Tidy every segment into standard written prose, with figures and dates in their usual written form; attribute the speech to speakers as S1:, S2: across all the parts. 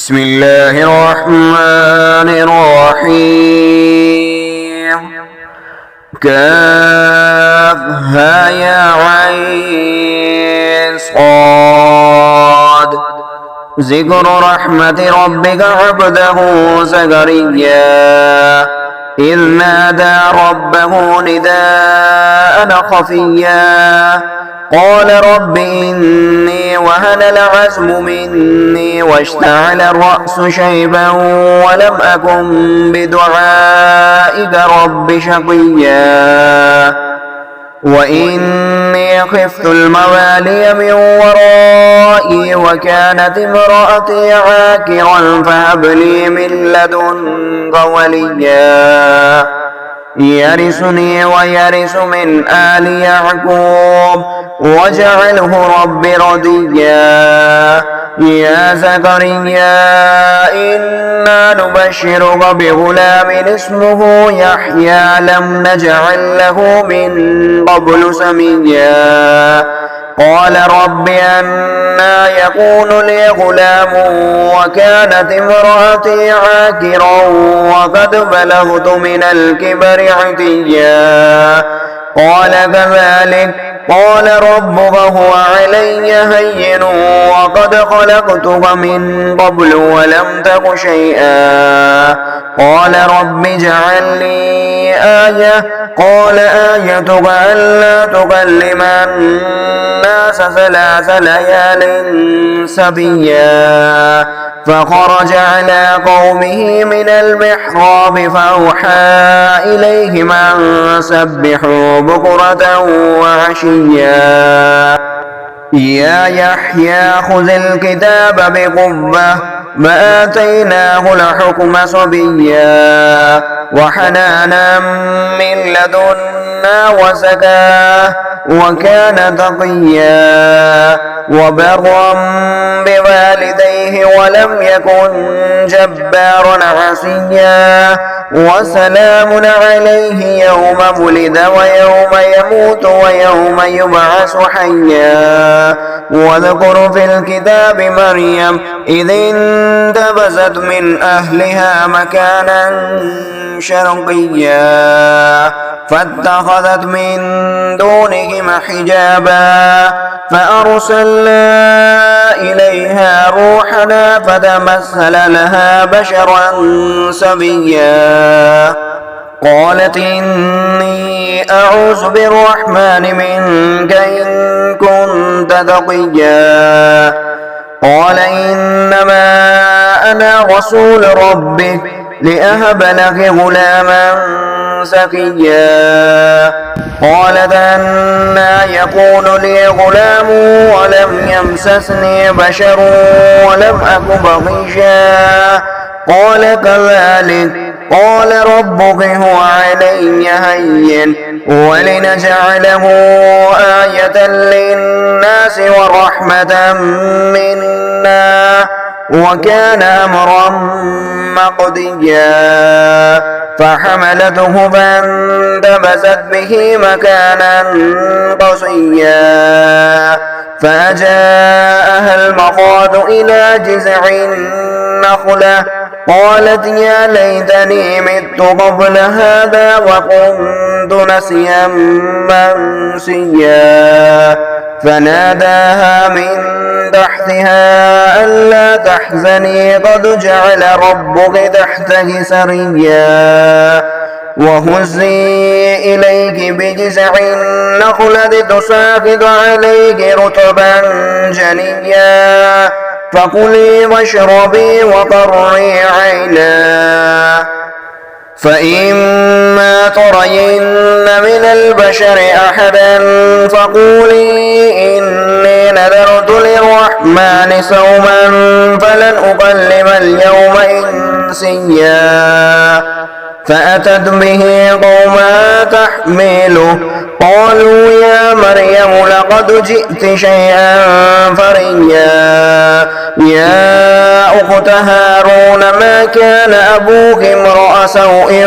S1: بسم الله الرحمن الرحيم. كافها يا عين صاد. ذكر رحمة ربك عبده زكريا إذ نادى ربه نداء خفيا قال رب إني وهن العزم مني واشتعل الرأس شيبا ولم أكن بدعائك رب شقيا وإني خفت الموالي من ورائي وكانت امرأتي عاكرا فهب لي من لدنك وليا يرثني ويرث من آل يعقوب واجعله رب رضيا. يا زكريا إنا نبشرك بغلام اسمه يحيى لم نجعل له من قبل سميا قال رب أنى يكون لي غلام وكانت امرأتي عاكرا وقد بلغت من الكبر عتيا قال كذلك قال ربك هو علي هين وقد خلقتك من قبل ولم تك شيئا قال رب اجعل لي آية قال آيتك ألا تكلم الناس 3 ليال سبيا فخرج على قومه من المحراب فأوحى إليهم أن سبحوا بكرة وعشيا يا يحيى خذ الكتاب بقوة وآتيناه الحكم صبيا وحنانا من لدنا وزكاة وكان تقيا وبرا بوالديه ولم يكن جبارا عصيا وسلام عليه يوم ولد ويوم يموت ويوم يبعث حيا واذكر في الكتاب مريم إذ انتبذت من أهلها مكانا شرقيا فاتخذت من دونهم حجابا فأرسلنا إليها روحنا فتمثل لها بشرا سويا قالت إني أعوذ بالرحمن منك إن كنت تقيا قال إنما أنا رسول ربك لأهب لك غلاما زكيا قالت أنى يكون لي غلام ولم يمسسني بشر ولم أك بغيا قال كذلك قال ربك هو علي هين ولنجعله آية للناس ورحمة منا وكان أمرا مقضيا فحملته فانتبذت به مكانا قصيا فأجاءها المخاض إلى جذع النخلة قالت يا ليتني مت قبل هذا وكنت نسيا منسيا فناداها من تحتها ألا تحزني قد جعل ربك تحتك سريا وهزي إليك بجذع النخلة تساقط عليك رطبا جنيا فكلي واشربي وقري عينا فإما ترين من البشر أحدا فقولي إني نذرت للرحمن صوما فلن أكلم اليوم إنسيا فأتت به قوما تحمله قالوا يا مريم لقد جئت شيئا فريا يا أخت هارون ما كان أبوك امرأ سوء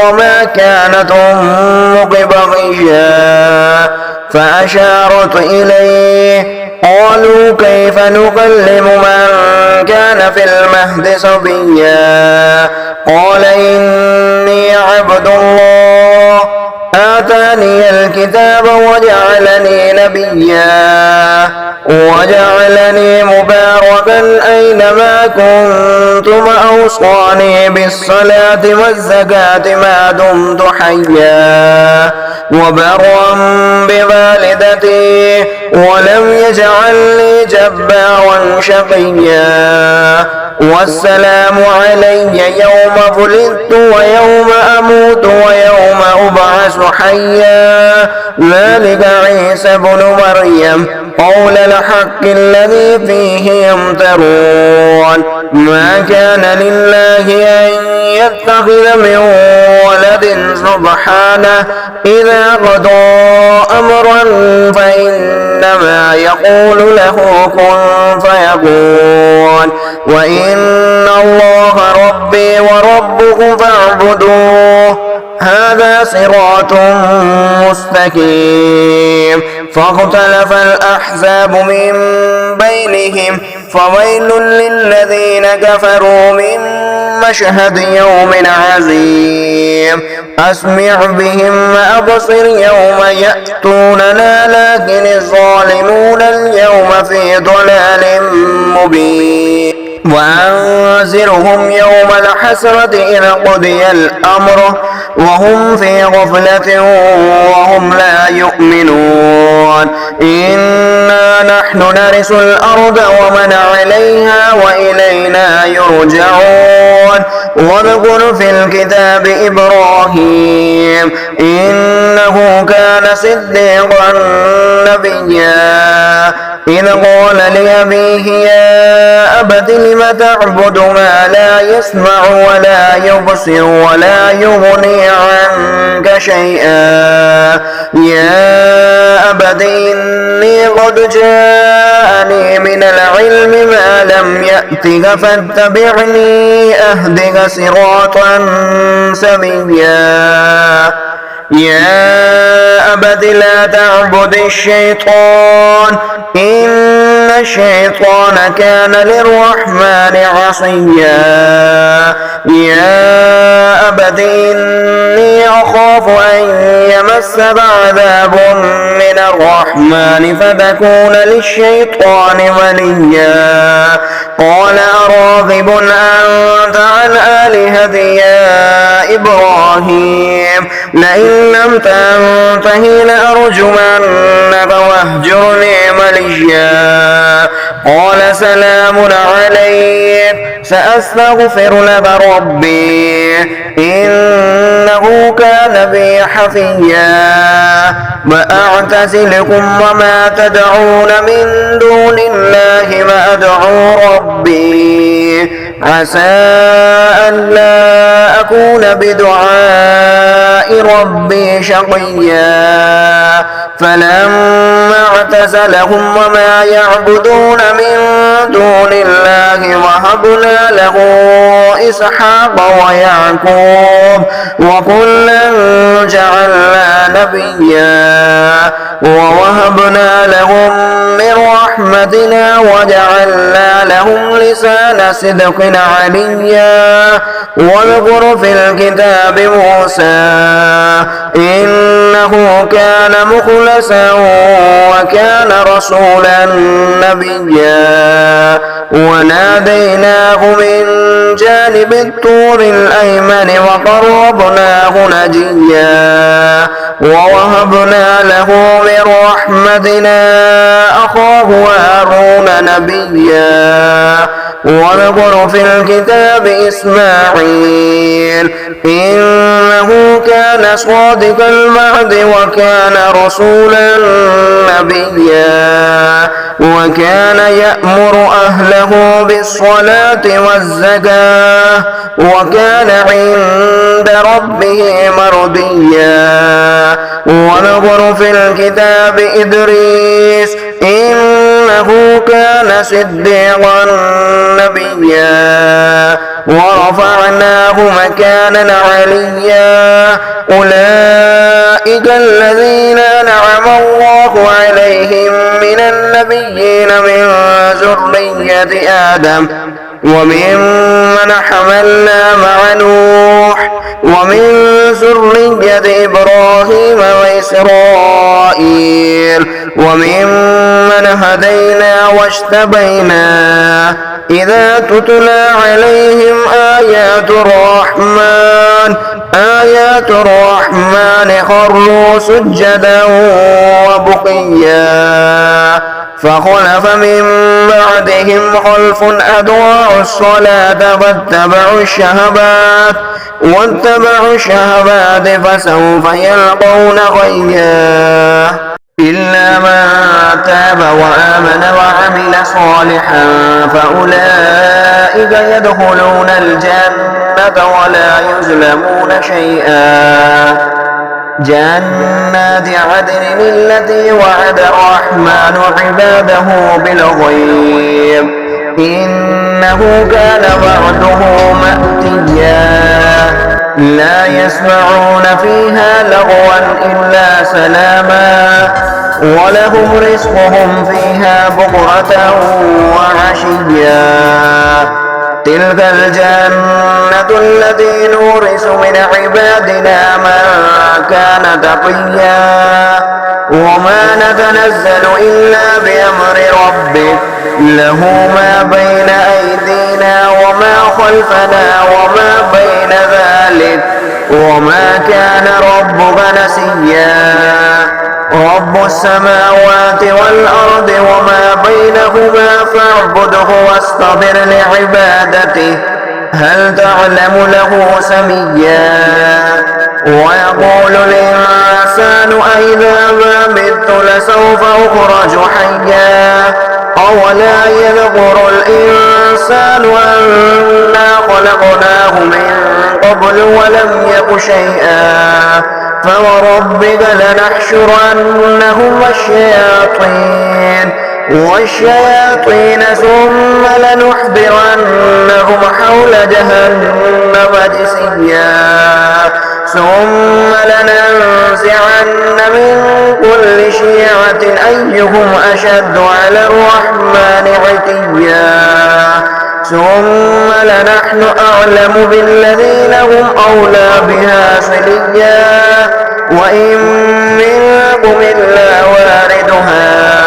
S1: وما كانت أمك بغيا فأشارت إليه قالوا كيف نكلم من كان في المهد صبيا قال إني عبد الله آتاني الكتاب وجعلني نبيا وجعلني مباركا أينما كنت وأوصاني بالصلاة والزكاة ما دمت حيا وبرا بوالدتي ولم يجعلني جبارا شقيا والسلام علي يوم ولدت ويوم أموت ويوم أبعث حيا ذلك عيسى بن مريم قول الحق الذي فيه يمترون ما كان لله أن يتخذ من ولد سبحانه إذا قضى أمرا فإنما يقول له كن فيكون وإن الله ربي وربكم فاعبدوه هذا صراط مستقيم فاختلف الأحزاب من بينهم فويل للذين كفروا من مشهد يوم عظيم أسمع بهم وأبصر يوم يأتوننا لكن الظالمون اليوم في ضلال مبين وأنذرهم يوم الحسرة إذ قضي الأمر وهم في غفلة وهم لا يؤمنون إنا نحن نرث الأرض ومن عليها وإلينا يرجعون واذكر في الكتاب إبراهيم إنه كان صديقا نبيا إذ قال لأبيه يا أبت لم تعبد ما لا يسمع ولا يبصر ولا يغني عنك شيئا يا أبت إني قد جاءني من العلم ما لم يأتك فاتبعني أهدك صراطا سويا يا أبت لا تعبد الشيطان إن الشيطان كان للرحمن عصيا يا أبت إني أخاف أن يمسك عذاب من الرحمن فتكون للشيطان وليا قال أراغب أنت عن آلهتي يا إبراهيم لئن لم تنته لأرجمنك واهجرني مليا قال سلام عليك سأستغفر لك ربي إنه كان بي حفيا وأعتزلكم وما تدعون من دون الله وأدعو ربي عسى ألا أكون بدعاء ربي شقيا فلما اعتزلهم وما يعبدون من دون الله وهبنا له إسحاق ويعقوب وكلا جعلنا نبيا ووهبنا لهم من رحمتنا وجعلنا لهم لسان صدق عليا واذكر في الكتاب موسى إنه كان مخلصا وكان رسولا نبيا وناديناه من جانب الطور الأيمن وقربناه نجيا ووهبنا له من رحمتنا أخاه هارون نبيا واذكر في الكتاب إسماعيل إنه كان صادق الوعد وكان رسولا نبيا وكان يأمر أهله بالصلاة والزكاة وكان عند ربه مرضيا واذكر في الكتاب إدريس إنه كان صديقا نبيا ورفعناه مكانا عليا أولئك الذين أنعم الله عليهم من من النبيين من ذرية آدم وممن حملنا مع نوح ومن ذرية إبراهيم وإسرائيل وممن هدينا واجتبينا إذا تتلى عليهم آيات الرحمن خروا سجدا وبقيا فخلف من بعدهم خلف أضاعوا الصلاة واتبعوا الشهوات فسوف يلقون غيا إلا من تاب وآمن وعمل صالحا فأولئك يدخلون الجنة ولا يظلمون شيئا جنات عدن التي وعد الرحمن عباده بالغيب إنه كان وعده مأتيا لا يسمعون فيها لغوا إلا سلاما ولهم رزقهم فيها بكرة وعشيا تلك الجنة التي نورث من عبادنا من كان تقيا وما نتنزل إلا بأمر ربك له ما بين أيدينا وما خلفنا وما بين ذلك وما كان ربك نسيا رب السماوات والأرض وما بينهما فاعبده واصطبر لعبادته هل تعلم له سميا ويقول الإنسان أئذا ما مت لسوف أخرج حيا أولا يذكر الإنسان أنا خلقناه من قبل ولم يك شيئا فوربك لنحشرنهم والشياطين ثم لنحضرنهم حول جهنم جثيا ثم لننزعن من كل شيعة أيهم أشد على الرحمن عتيا ثم لنحن أعلم بالذين هم أولى بها صليا وإن منكم إلا واردها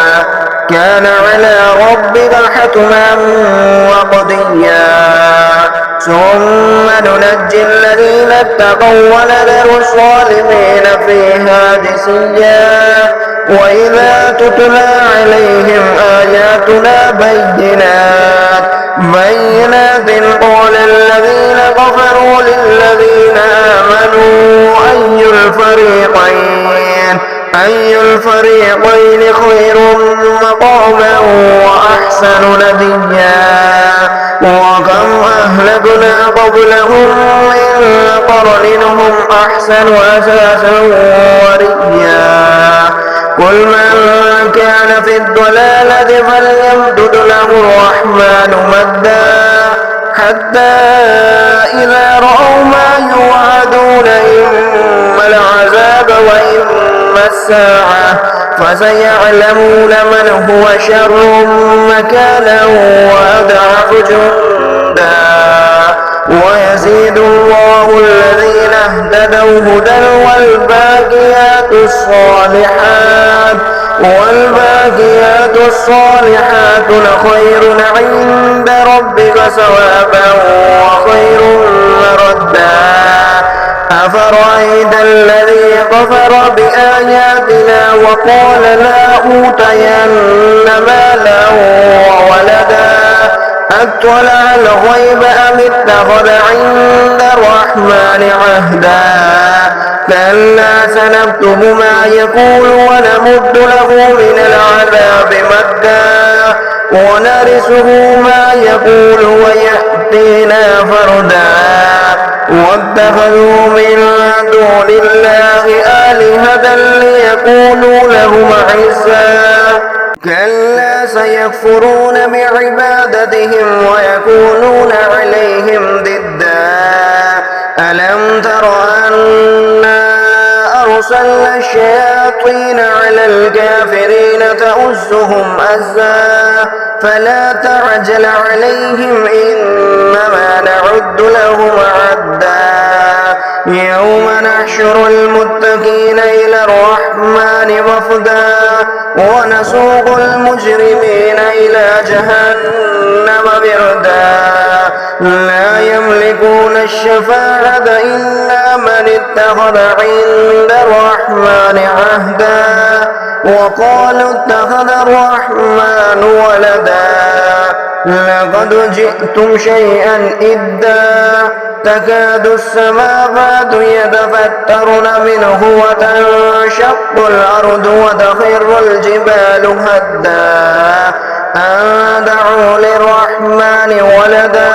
S1: كان على ربك حتما مقضيا ثم ننجي الذين اتقوا ونذر الظالمين فيها جثيا وإذا تتلى عليهم آياتنا بينات قال الذين كفروا للذين آمنوا أي الفريقين خير مقاما وأحسن نديا وكم أهلكنا قبلهم من قرن هم أحسن أثاثا ورئيا قل من كان في الضلالة فليمدد له الرحمن مدا حتى إذا رأوا ما يوعدون إما العذاب وإما الساعة فسيعلمون من هو شر مكانا وأضعف جندا ويزيد الله الذين اهتدوا هدى والباقيات الصالحات خير عند ربك ثوابا وخير مردا أفرأيت الذي كفر بآياتنا وقال لأوتين مالا وولدا أطلع الغيب أم اتخذ عند الرحمن عهدا كلا سنكتب ما يقول ونمد له من العذاب مدا ونرثه ما يقول ويأتينا فردا واتخذوا من دون الله آلهة ليكونوا لهم عزا كلا سيكفرون بعبادتهم ويكونون عليهم ضدا ألم تر أنا أرسلنا الشياطين على الكافرين تؤزهم أزا فلا تعجل عليهم إنما نعد لهم عدا يوم نحشر المتقين إلى الرحمن وفدا ونسوق المجرمين إلى جهنم بردا لا يملكون الشفاعة إلا من اتخذ عند الرحمن عهدا وقالوا اتخذ الرحمن ولدا لقد جئتم شيئا إدا تكاد السماوات يتفطرن منه وتنشق الأرض وتخر الجبال هدا أن دعوا للرحمن ولدا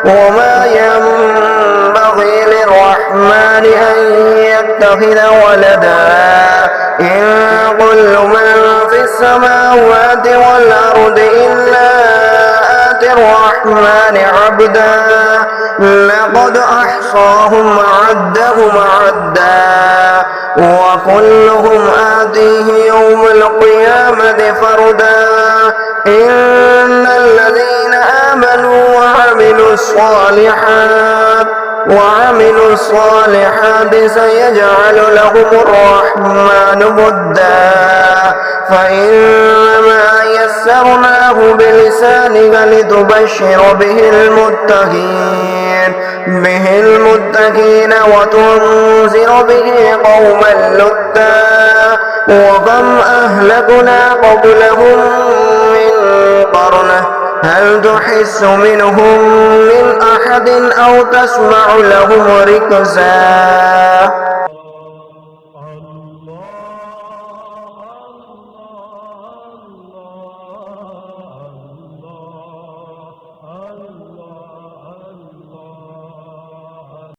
S1: وما ينبغي للرحمن أن يتخذ ولدا إن كل من في السماوات والأرض إلا آتي الرحمن عبدا لقد أحصاهم وعدهم عدا وكلهم آتيه يوم القيامة فردا إن الذين آمنوا وعملوا الصالحات سيجعل لهم الرحمن ودا فإنما يسرناه بلسانك لتبشر به المتقين وتنذر به قوما لدا وكم أهلكنا قبلهم من قرن هل تحس منهم من أحد أو تسمع لهم ركزا